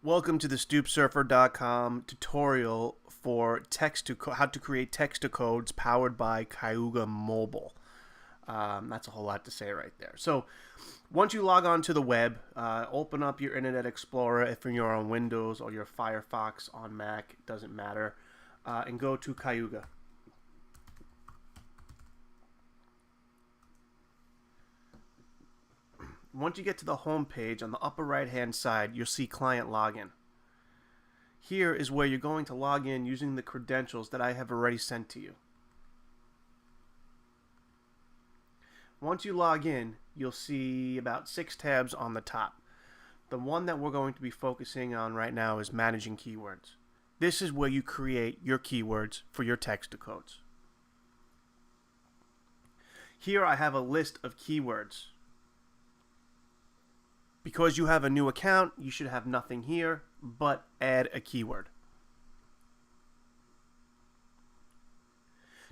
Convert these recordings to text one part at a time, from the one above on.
Welcome to the StoopSurfer.com tutorial for how to create text to codes powered by Cayuga Mobile. That's a whole lot to say right there. So once you log on to the web, open up your Internet Explorer if you're on Windows or your Firefox on Mac, it doesn't matter, and go to Cayuga. Once you get to the home page, on the upper right hand side, you'll see Client Login. Here is where you're going to log in using the credentials that I have already sent to you. Once you log in, you'll see about 6 tabs on the top. The one that we're going to be focusing on right now is Managing Keywords. This is where you create your keywords for your text to codes. Here I have a list of keywords. Because you have a new account, you should have nothing here but add a keyword.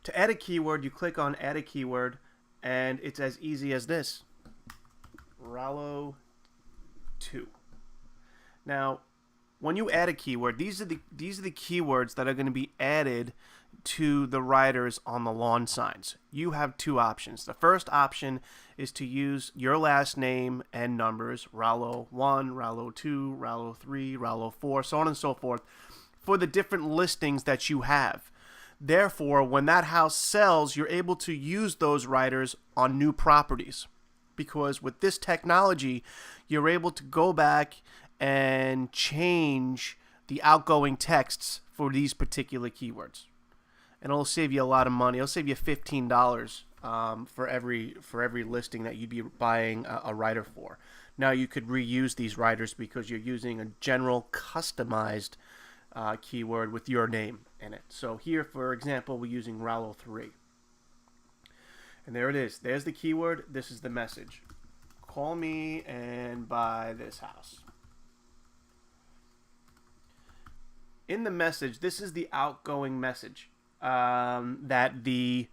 To add a keyword, you click on Add a Keyword, and it's as easy as this. Rallo 2. Now, when you add a keyword, these are the keywords that are going to be added to the riders on the lawn signs. You have two options. The first option is to use your last name and numbers, Rallo 1, Rallo 2, Rallo 3, Rallo 4, so on and so forth, for the different listings that you have. Therefore, when that house sells, you're able to use those riders on new properties. Because with this technology, you're able to go back and change the outgoing texts for these particular keywords. And it'll save you a lot of money. It'll save you $15 for every listing that you'd be buying a rider for. Now you could reuse these riders because you're using a general customized keyword with your name in it. So here, for example, we're using Rallo 3. And there it is. There's the keyword. This is the message. Call me and buy this house. In the message, this is the outgoing message that the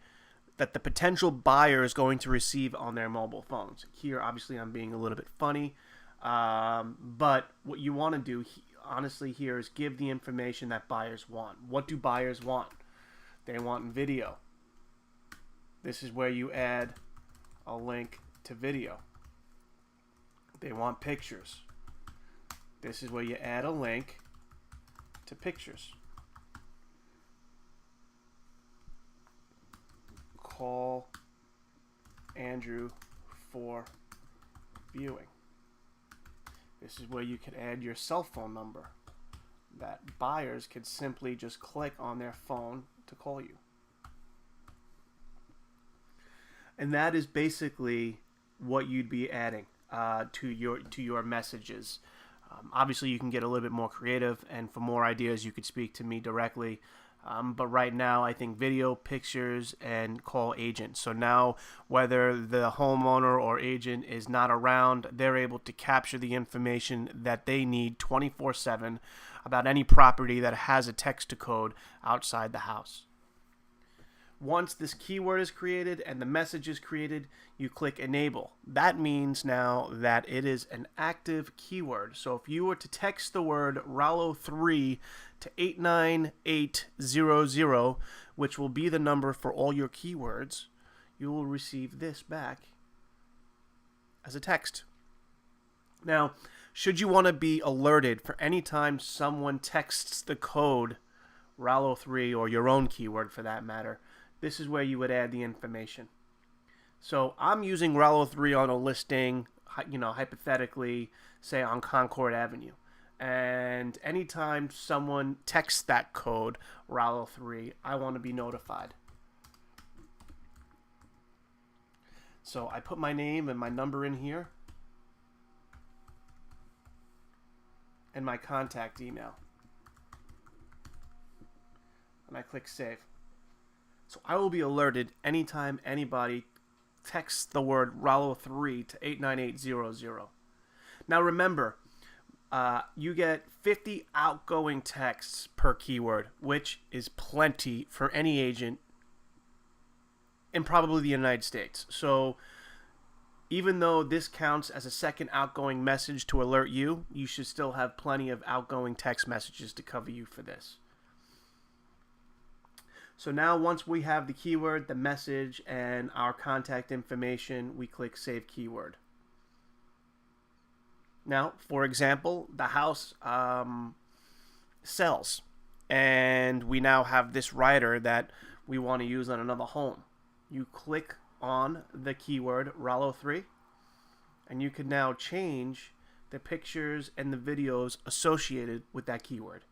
potential buyer is going to receive on their mobile phones. Here, obviously, I'm being a little bit funny, but what you want to do, honestly, here is give the information that buyers want. What do buyers want? They want video. This is where you add a link to video. They want pictures. This is where you add a link to pictures. Call Andrew for viewing. This is where you can add your cell phone number that buyers could simply just click on their phone to call you. And that is basically what you'd be adding to your messages. Obviously, you can get a little bit more creative, and for more ideas, you could speak to me directly. But right now, I think video, pictures, and call agent. So now, whether the homeowner or agent is not around, they're able to capture the information that they need 24/7 about any property that has a text to code outside the house. Once this keyword is created and the message is created, you click Enable. That means now that it is an active keyword. So if you were to text the word Rallo 3 to 89800, which will be the number for all your keywords, you will receive this back as a text. Now, should you want to be alerted for any time someone texts the code Rallo 3 or your own keyword for that matter, this is where you would add the information. So I'm using Rallo 3 on a listing, hypothetically, say on Concord Avenue. And anytime someone texts that code, Rallo 3, I want to be notified. So I put my name and my number in here, and my contact email. And I click Save. So I will be alerted anytime anybody texts the word Rallo 3 to 89800. Now remember, you get 50 outgoing texts per keyword, which is plenty for any agent in probably the United States. So even though this counts as a second outgoing message to alert you, you should still have plenty of outgoing text messages to cover you for this. So now once we have the keyword, the message, and our contact information, we click Save Keyword. Now, for example, the house sells, and we now have this rider that we want to use on another home. You click on the keyword Rallo3, and you can now change the pictures and the videos associated with that keyword.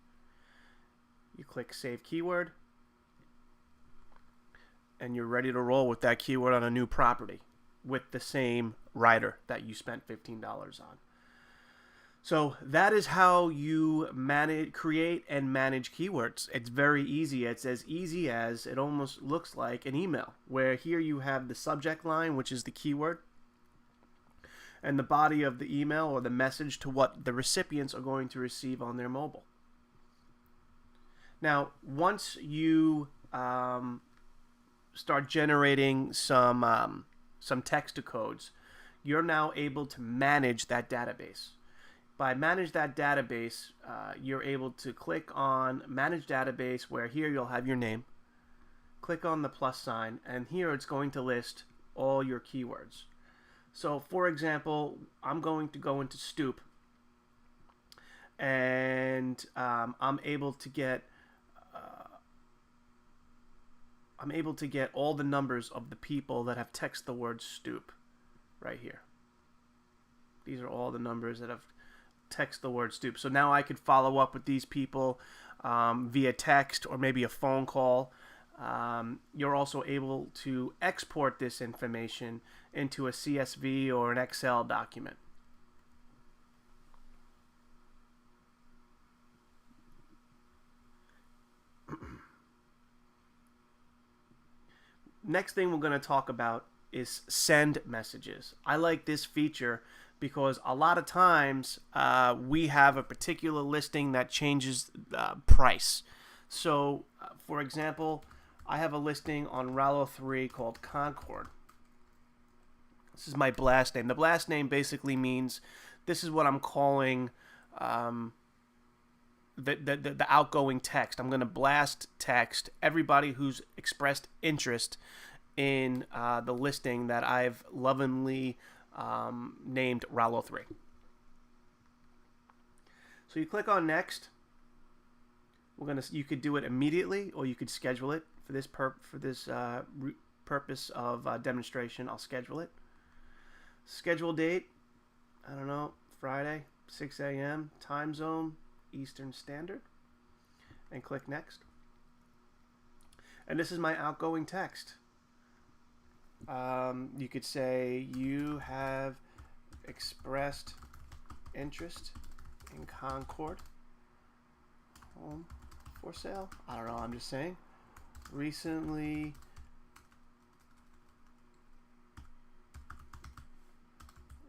You click Save Keyword, and you're ready to roll with that keyword on a new property with the same rider that you spent $15 on. So that is how you create and manage keywords. It's very easy. It's as easy as it almost looks like an email, where here you have the subject line, which is the keyword, and the body of the email or the message to what the recipients are going to receive on their mobile. Now, once you start generating some text to codes, you're now able to manage that database. By manage that database, you're able to click on Manage Database, where here you'll have your name. Click on the plus sign, and here it's going to list all your keywords. So, for example, I'm going to go into Stoop, and I'm able to get all the numbers of the people that have texted the word Stoop right here. These are all the numbers that have text the word Stoop. So now I could follow up with these people via text or maybe a phone call. You're also able to export this information into a CSV or an Excel document. Next thing we're going to talk about is send messages. I like this feature because a lot of times we have a particular listing that changes price. So, for example, I have a listing on Rallo3 called Concord. This is my blast name. The blast name basically means this is what I'm calling the outgoing text. I'm going to blast text everybody who's expressed interest in the listing that I've lovingly named Rallo3. So you click on Next. You could do it immediately, or you could schedule it for this purpose of demonstration. I'll schedule it. Schedule date. I don't know. Friday, 6 a.m. time zone, Eastern Standard, and click Next. And this is my outgoing text. You could say you have expressed interest in Concord home for sale. I don't know, I'm just saying. Recently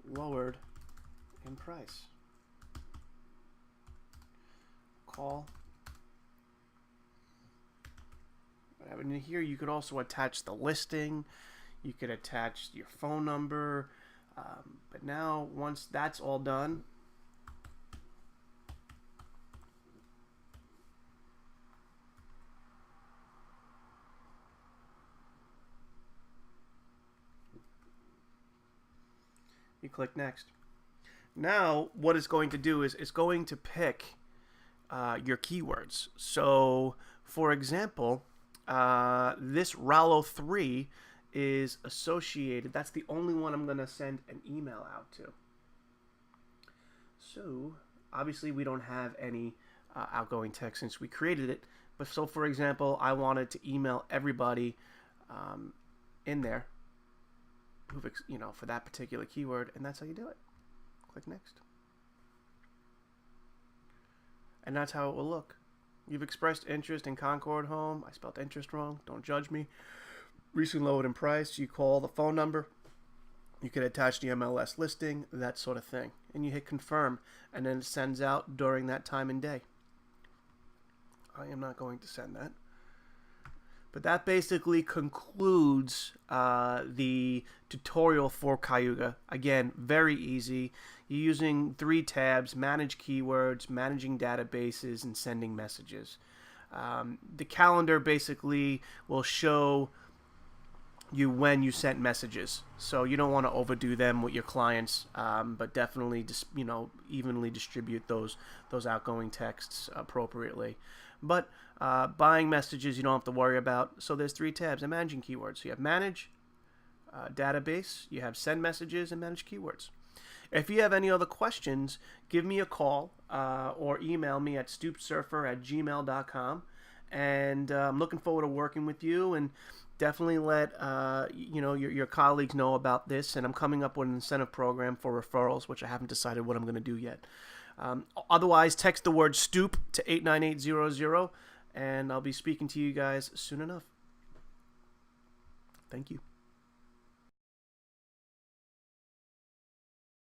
lowered in price. Call. Whatever. And here you could also attach the listing. You could attach your phone number. But now, once that's all done, you click Next. Now, what it's going to do is it's going to pick your keywords. So, for example, this Rallo3 is associated. That's the only one I'm going to send an email out to. So, obviously, we don't have any outgoing text since we created it. But so, for example, I wanted to email everybody in there who've, for that particular keyword, and that's how you do it. Click Next. And that's how it will look. You've expressed interest in Concord home. I spelled interest wrong. Don't judge me. Recently lowered in price. You call the phone number. You can attach the MLS listing, that sort of thing. And you hit confirm, and then it sends out during that time and day. I am not going to send that. But that basically concludes the tutorial for Cayuga. Again, very easy. You're using 3 tabs: manage keywords, managing databases, and sending messages. The calendar basically will show you when you sent messages, so you don't want to overdo them with your clients, but definitely just evenly distribute those outgoing texts appropriately. But buying messages you don't have to worry about. So there's 3 tabs: and managing keywords. So you have manage, database, you have send messages, and manage keywords. If you have any other questions, give me a call or email me at stoopsurfer@gmail.com, and I'm looking forward to working with you. And definitely let your colleagues know about this. And I'm coming up with an incentive program for referrals, which I haven't decided what I'm going to do yet. Otherwise, text the word Stoop to 89800, and I'll be speaking to you guys soon enough. Thank you.